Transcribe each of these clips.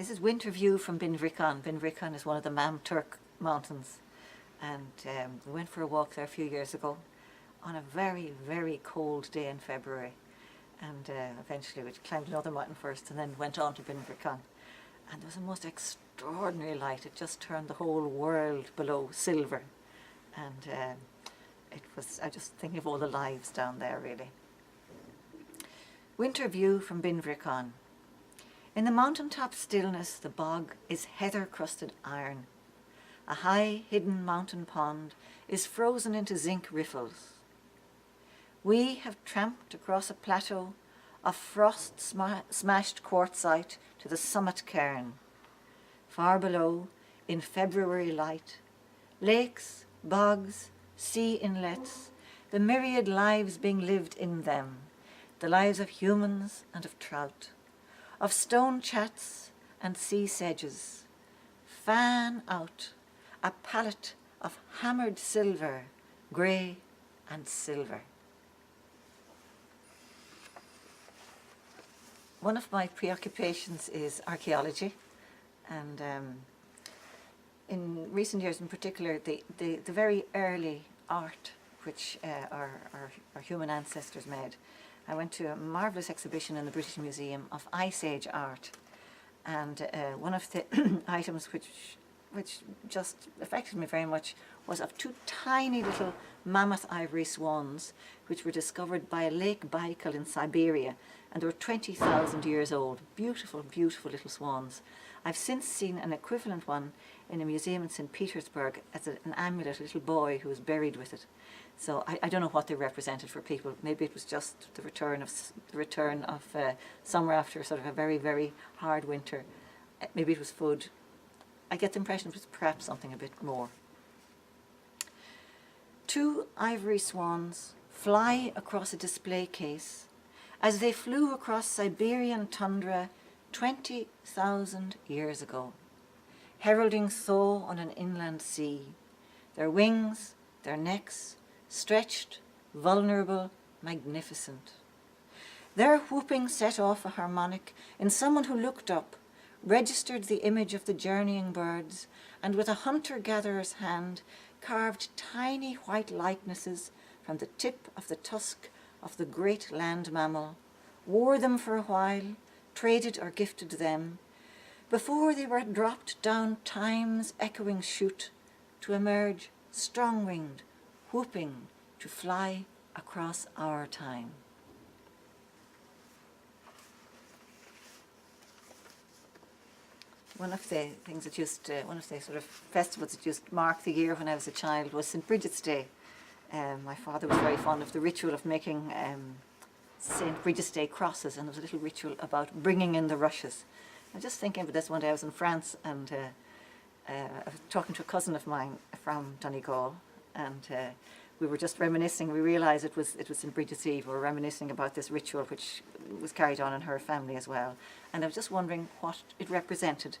This is winter view from Recon. Recon is one of the Turk mountains, and we went for a walk there a few years ago on a very, very cold day in February, and eventually we climbed another mountain first and then went on to Recon, and there was a most extraordinary light. It just turned the whole world below silver, and it was, I just thinking of all the lives down there really. Winter view from Recon. In the mountaintop stillness, the bog is heather-crusted iron. A high, hidden mountain pond is frozen into zinc riffles. We have tramped across a plateau of frost-smashed quartzite to the summit cairn. Far below, in February light, lakes, bogs, sea inlets, the myriad lives being lived in them, the lives of humans and of trout, of stone chats and sea sedges, fan out a palette of hammered silver, grey and silver. One of my preoccupations is archaeology, and in recent years in particular, the very early art which our human ancestors made. I went to a marvellous exhibition in the British Museum of Ice Age art, and one of the items which just affected me very much was of two tiny little mammoth ivory swans which were discovered by Lake Baikal in Siberia, and they were 20,000 years old. Beautiful, beautiful little swans. I've since seen an equivalent one in a museum in St. Petersburg as an amulet, a little boy who was buried with it. So I don't know what they represented for people. Maybe it was just the return of summer after sort of a very, very hard winter. Maybe it was food. I get the impression it was perhaps something a bit more. Two ivory swans fly across a display case as they flew across Siberian tundra 20,000 years ago, heralding thaw on an inland sea. Their wings, their necks, stretched, vulnerable, magnificent. Their whooping set off a harmonic in someone who looked up, registered the image of the journeying birds, and with a hunter-gatherer's hand carved tiny white likenesses from the tip of the tusk of the great land mammal, wore them for a while, traded or gifted them, before they were dropped down time's echoing chute to emerge strong-winged, whooping to fly across our time. One of the things that one of the sort of festivals that just marked the year when I was a child was St. Bridget's Day. My father was very fond of the ritual of making St. Bridget's Day crosses, and there was a little ritual about bringing in the rushes. I was just thinking about this one day. I was in France, and I was talking to a cousin of mine from Donegal, and we were just reminiscing. We realised it was St. Bridget's Eve. We were reminiscing about this ritual which was carried on in her family as well. And I was just wondering what it represented.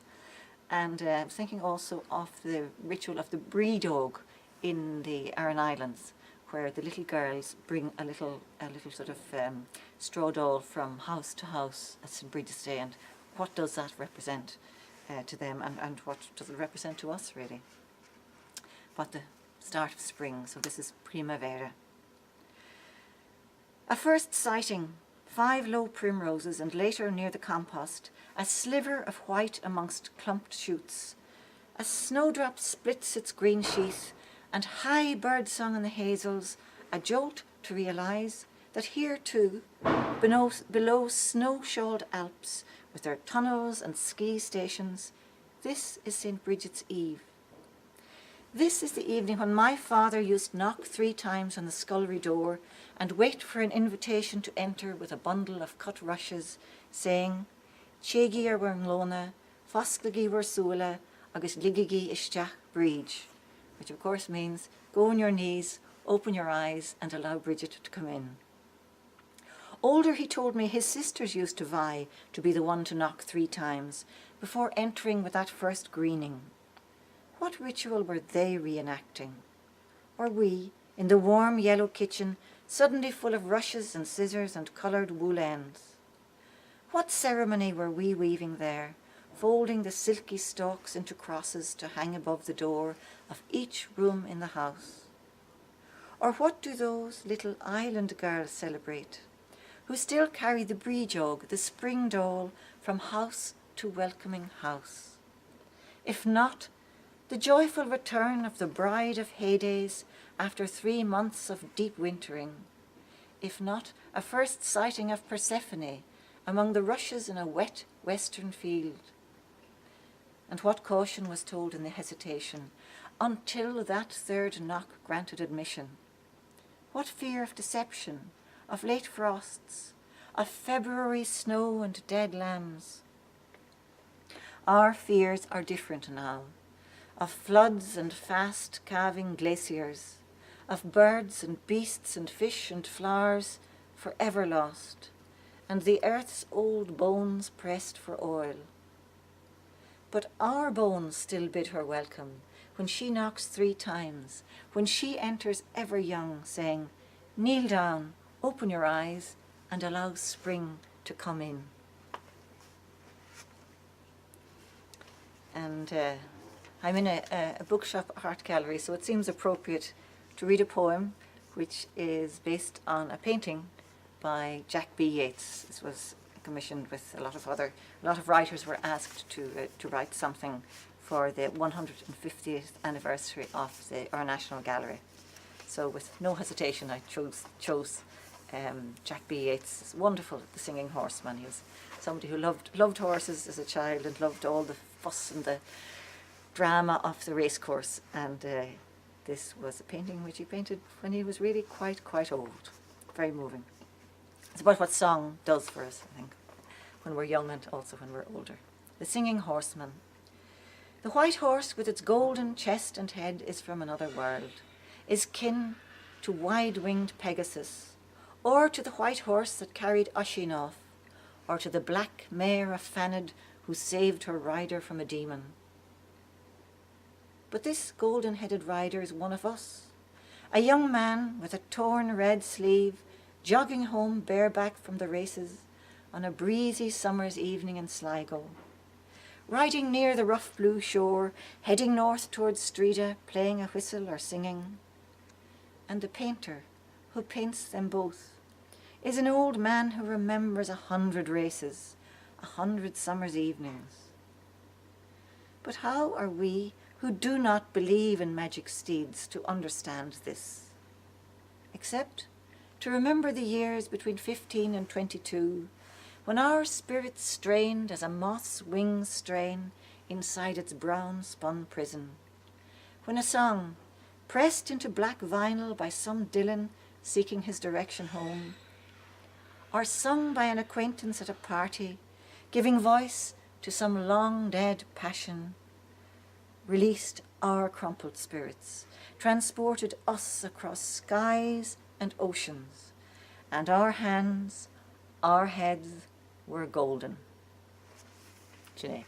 And I was thinking also of the ritual of the brie dog in the Aran Islands, where the little girls bring a little sort of straw doll from house to house at St. Bridget's Day, and what does that represent to them, and what does it represent to us really? But the start of spring, so this is primavera. A first sighting, 5 low primroses, and later near the compost, a sliver of white amongst clumped shoots. A snowdrop splits its green sheath, and high birdsong in the hazels, a jolt to realise that here too, below snow-shawled Alps, with their tunnels and ski stations, this is St. Bridget's Eve. This is the evening when my father used to knock 3 times on the scullery door and wait for an invitation to enter with a bundle of cut rushes, saying, "Chégi ar warnglona, fosglagi warsula, agus ligigi isteach bridge," which of course means, go on your knees, open your eyes, and allow Bridget to come in. Older, he told me, his sisters used to vie to be the one to knock 3 times before entering with that first greening. What ritual were they reenacting? Or we, in the warm yellow kitchen, suddenly full of rushes and scissors and coloured wool ends? What ceremony were we weaving there, folding the silky stalks into crosses to hang above the door of each room in the house? Or what do those little island girls celebrate, who still carry the brie jug, the spring dole, from house to welcoming house? If not, the joyful return of the bride of heydays after 3 months of deep wintering. If not, a first sighting of Persephone among the rushes in a wet western field. And what caution was told in the hesitation, until that third knock granted admission? What fear of deception, of late frosts, of February snow and dead lambs? Our fears are different now, of floods and fast calving glaciers, of birds and beasts and fish and flowers forever lost, and the earth's old bones pressed for oil. But our bones still bid her welcome when she knocks 3 times, when she enters ever young, saying, "Kneel down, open your eyes, and allow spring to come in." And I'm in a bookshop art gallery, so it seems appropriate to read a poem which is based on a painting by Jack B. Yeats. This was commissioned with a lot of writers were asked to write something for the 150th anniversary of our National Gallery. So with no hesitation, I chose Jack B. Yeats. It's wonderful, The Singing Horseman. He was somebody who loved horses as a child and loved all the fuss and the drama of the racecourse. And this was a painting which he painted when he was really quite old. Very moving. It's about what song does for us, I think, when we're young and also when we're older. The Singing Horseman. The white horse with its golden chest and head is from another world, is kin to wide-winged Pegasus, or to the white horse that carried Oisin off, or to the black mare of Fanad who saved her rider from a demon. But this golden-headed rider is one of us, a young man with a torn red sleeve, jogging home bareback from the races on a breezy summer's evening in Sligo, riding near the rough blue shore, heading north towards Strida, playing a whistle or singing. And the painter who paints them both is an old man who remembers 100 races, 100 summer's evenings. But how are we who do not believe in magic steeds to understand this? Except to remember the years between 15 and 22, when our spirits strained as a moth's wings strain inside its brown spun prison, when a song, pressed into black vinyl by some Dylan seeking his direction home, or sung by an acquaintance at a party, giving voice to some long-dead passion, released our crumpled spirits, transported us across skies and oceans, and our hands, our heads were golden. Janae.